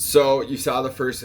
So you saw the first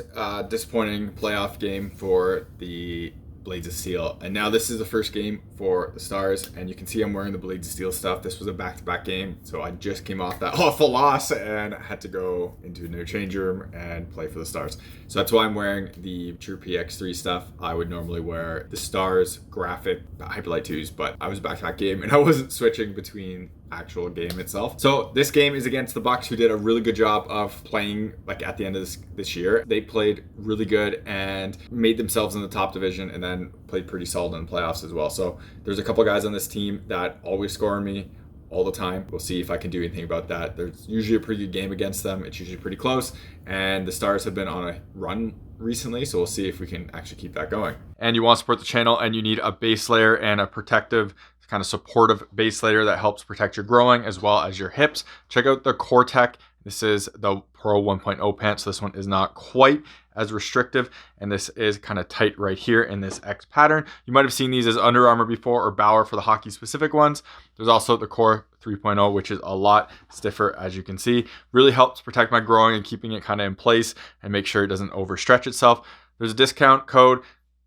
disappointing playoff game for the Blades of Steel, and now this is the first game for the Stars, and you can see I'm wearing the Blades of Steel stuff. This was a back-to-back game, so I just came off that awful loss and had to go into a new change room and play for the Stars. So that's why I'm wearing the True PX3 stuff. I would normally wear the Stars graphic Hyperlight 2s, but I was back-to-back game and I wasn't switching between actual game itself. So this game is against the Bucks, who did a really good job of playing like at the end of this year. They played really good and made themselves in the top division, and then played pretty solid in the playoffs as well. So there's a couple guys on this team that always score on me all the time. We'll see if I can do anything about that. There's usually a pretty good game against them. It's usually pretty close, and the Stars have been on a run recently, so we'll see if we can actually keep that going. And you want to support the channel, and you need a base layer and a protective kind of supportive base layer that helps protect your growing as well as your hips. Check out the Cortech. This is the Pro 1.0 pant, so this one is not quite as restrictive, and this is kind of tight right here in this X pattern. You might have seen these as Under Armour before, or Bauer for the hockey specific ones. There's also the Core 3.0, which is a lot stiffer, as you can see. Really helps protect my growing and keeping it kind of in place and make sure it doesn't overstretch itself. There's a discount code,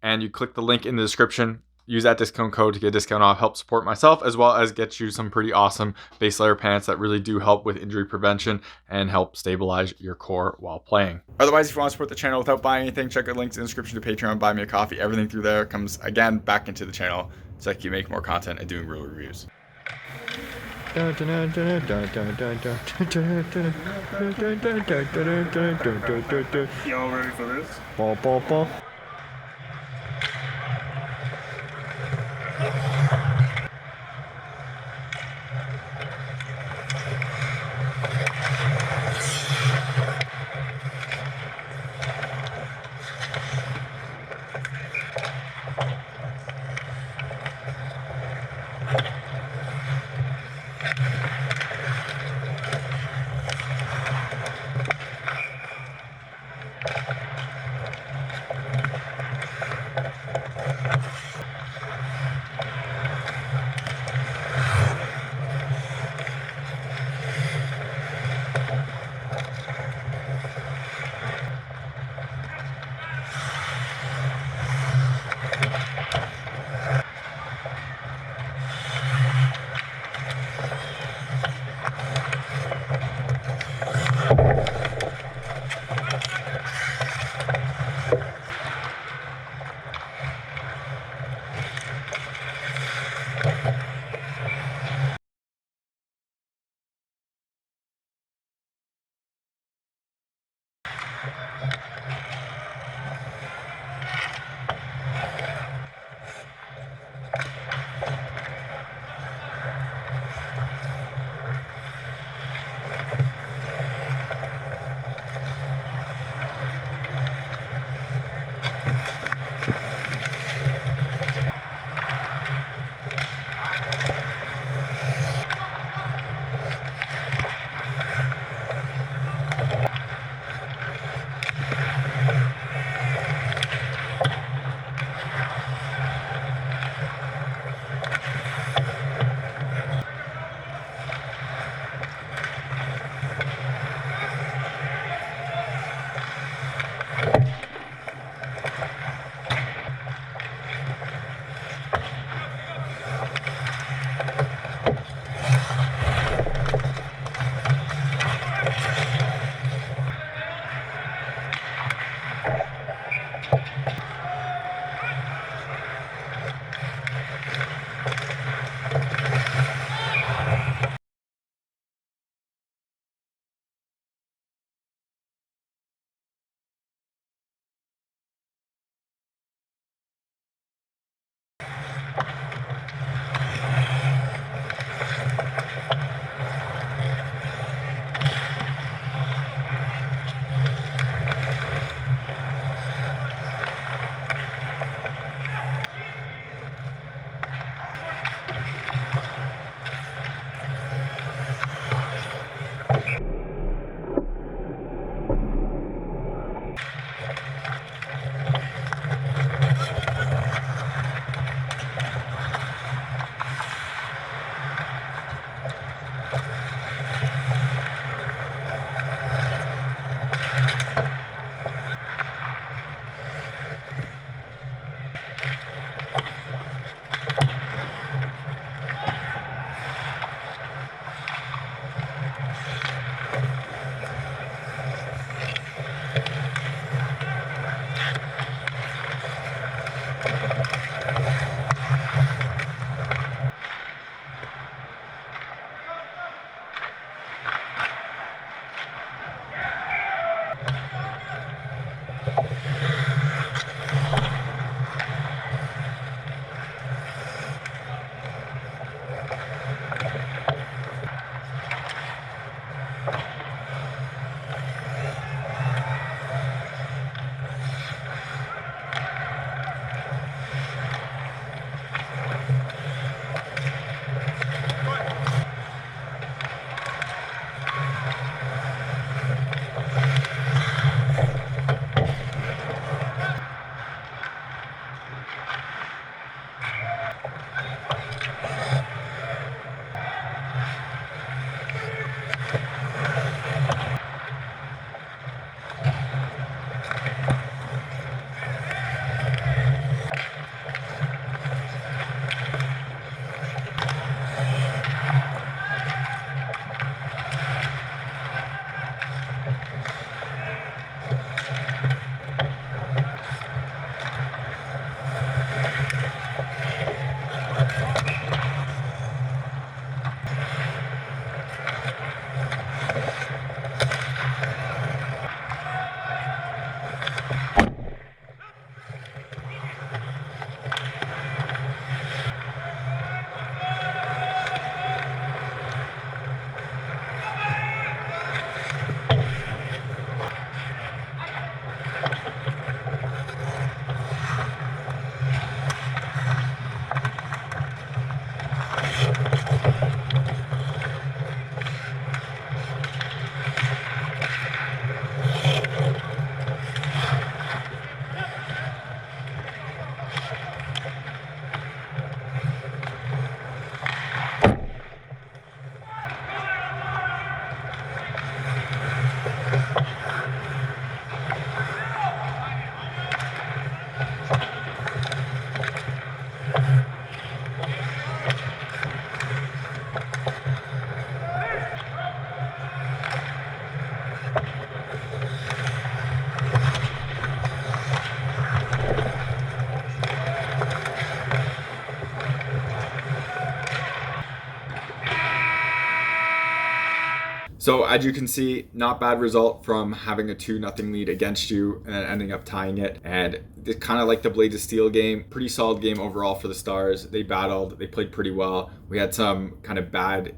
and you click the link in the description. Use that discount code to get a discount off, help support myself, as well as get you some pretty awesome base layer pants that really do help with injury prevention and help stabilize your core while playing. Otherwise, if you want to support the channel without buying anything, check out links in the description to Patreon, buy me a coffee. Everything through there comes, again, back into the channel so I can make more content and doing real reviews. Y'all ready for this? So as you can see, not bad result from having a 2-0 lead against you and then ending up tying it. And it's kind of like the Blades of Steel game. Pretty solid game overall for the Stars. They battled, they played pretty well. We had some kind of bad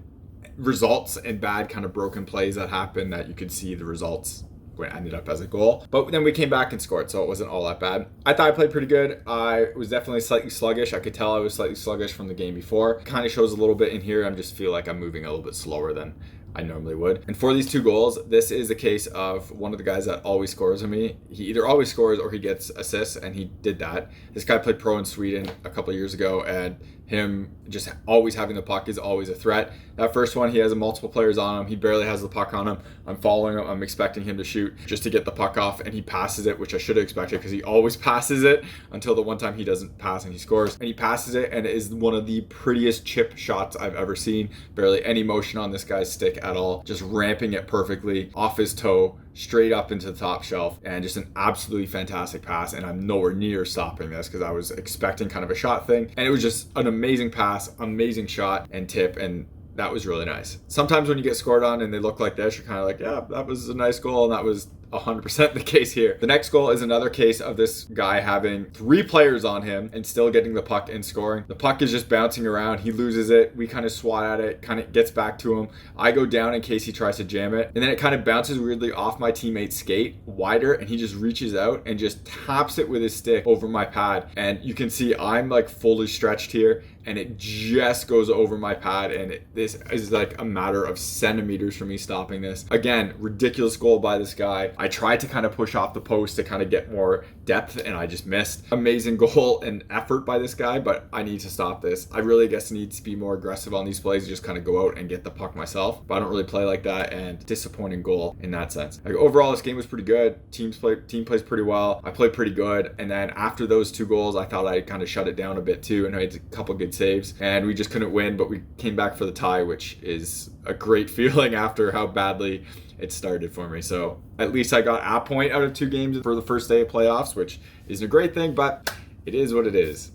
results and bad kind of broken plays that happened that you could see the results when it ended up as a goal. But then we came back and scored, so it wasn't all that bad. I thought I played pretty good. I was definitely slightly sluggish. I could tell I was slightly sluggish from the game before. Kind of shows a little bit in here. I just feel like I'm moving a little bit slower than I normally would. And for these 2 goals, this is a case of one of the guys that always scores on me. He either always scores or he gets assists, and he did that. This guy played pro in Sweden a couple of years ago, and him just always having the puck is always a threat. That first one, he has multiple players on him. He barely has the puck on him. I'm following him. I'm expecting him to shoot just to get the puck off, and he passes it, which I should have expected because he always passes it until the one time he doesn't pass and he scores. And he passes it, and it is one of the prettiest chip shots I've ever seen. Barely any motion on this guy's stick at all. Just ramping it perfectly off his toe, straight up into the top shelf, and just an absolutely fantastic pass. And I'm nowhere near stopping this because I was expecting kind of a shot thing, and it was just an amazing pass, amazing shot and tip, and that was really nice. Sometimes when you get scored on and they look like this, you're kind of like, yeah, that was a nice goal, and that was 100% the case here. The next goal is another case of this guy having 3 players on him and still getting the puck and scoring. The puck is just bouncing around. He loses it. We kind of swat at it, kind of gets back to him. I go down in case he tries to jam it, and then it kind of bounces weirdly off my teammate's skate wider, and he just reaches out and just taps it with his stick over my pad. And you can see I'm like fully stretched here, and it just goes over my pad, and this is like a matter of centimeters for me stopping this. Again, ridiculous goal by this guy. I tried to kind of push off the post to kind of get more depth, and I just missed. Amazing goal and effort by this guy, but I need to stop this. I really guess need to be more aggressive on these plays, just kind of go out and get the puck myself, but I don't really play like that, and disappointing goal in that sense. Like overall, this game was pretty good. Team plays pretty well. I played pretty good, and then after those 2 goals, I thought I kind of shut it down a bit too, and I had a couple good saves, and we just couldn't win, but we came back for the tie, which is a great feeling after how badly it started for me. So at least I got a point out of 2 games for the first day of playoffs, which isn't a great thing, but it is what it is.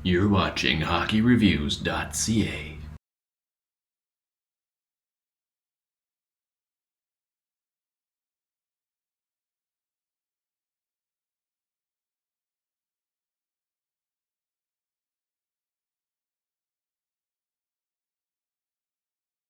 You're watching HockeyReviews.ca.